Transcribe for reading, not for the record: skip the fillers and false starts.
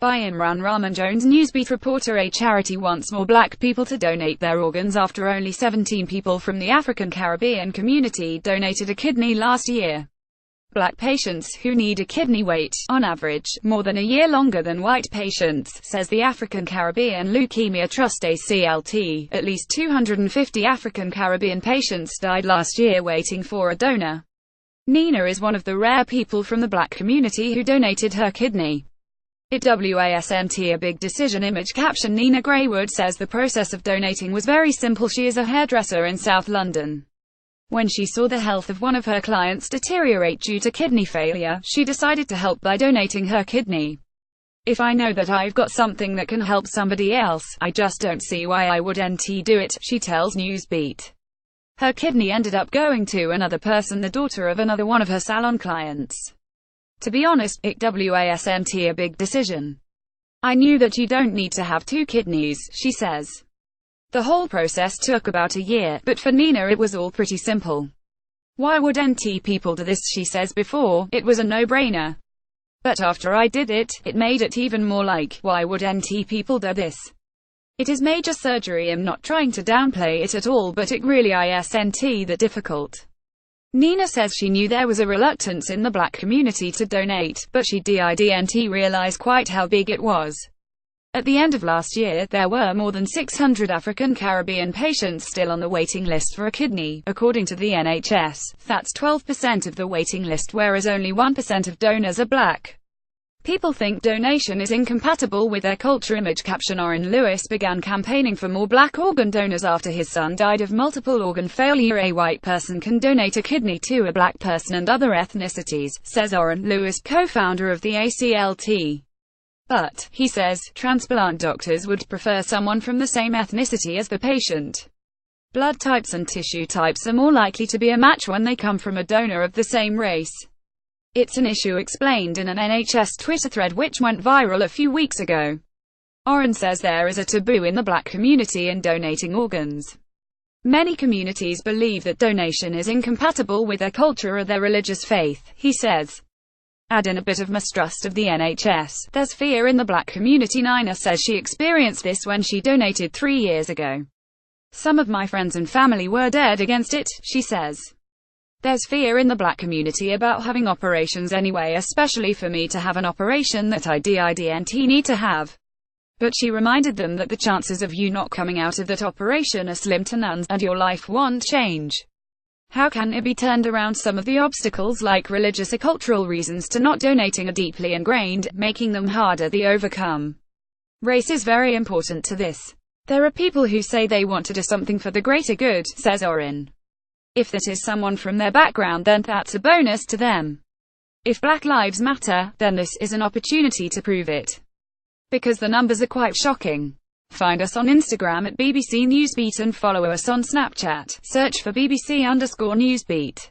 By Imran Rahman Jones, Newsbeat reporter. A charity wants more black people to donate their organs after only 17 people from the African Caribbean community donated a kidney last year. Black patients who need a kidney wait, on average, more than a year longer than white patients, says the African Caribbean Leukemia Trust ACLT. At least 250 African Caribbean patients died last year waiting for a donor. Nina is one of the rare people from the black community who donated her kidney. It wasn't a big decision. Image caption. Nina Graywood says the process of donating was very simple. She is a hairdresser in South London. When she saw the health of one of her clients deteriorate due to kidney failure, she decided to help by donating her kidney. If I know that I've got something that can help somebody else, I just don't see why I wouldn't do it, she tells Newsbeat. Her kidney ended up going to another person, the daughter of another one of her salon clients. To be honest, it wasn't a big decision. I knew that you don't need to have two kidneys, she says. The whole process took about a year, but for Nina it was all pretty simple. Why wouldn't people do this, she says. Before, it was a no-brainer. But after I did it, it made it even more like, why wouldn't people do this? It is major surgery. I'm not trying to downplay it at all, but it really isn't that difficult. Nina says she knew there was a reluctance in the black community to donate, but she didn't realize quite how big it was. At the end of last year, there were more than 600 African Caribbean patients still on the waiting list for a kidney, according to the NHS. That's 12% of the waiting list, whereas only 1% of donors are black. People think donation is incompatible with their culture. Image caption. Oren Lewis began campaigning for more black organ donors after his son died of multiple organ failure. A white person can donate a kidney to a black person and other ethnicities, says Oren Lewis, co-founder of the ACLT. But, he says, transplant doctors would prefer someone from the same ethnicity as the patient. Blood types and tissue types are more likely to be a match when they come from a donor of the same race. It's an issue explained in an NHS Twitter thread which went viral a few weeks ago. Oren says there is a taboo in the black community in donating organs. Many communities believe that donation is incompatible with their culture or their religious faith, he says. Add in a bit of mistrust of the NHS. There's fear in the black community. Nina says she experienced this when she donated 3 years ago. Some of my friends and family were dead against it, she says. There's fear in the black community about having operations anyway, especially for me to have an operation that I didn't need to have. But she reminded them that the chances of you not coming out of that operation are slim to none, and your life won't change. How can it be turned around? Some of the obstacles, like religious or cultural reasons to not donating, are deeply ingrained, making them harder to overcome. Race is very important to this. There are people who say they want to do something for the greater good, says Oren. If that is someone from their background, then that's a bonus to them. If Black Lives Matter, then this is an opportunity to prove it. Because the numbers are quite shocking. Find us on Instagram at BBC Newsbeat and follow us on Snapchat. Search for BBC_Newsbeat.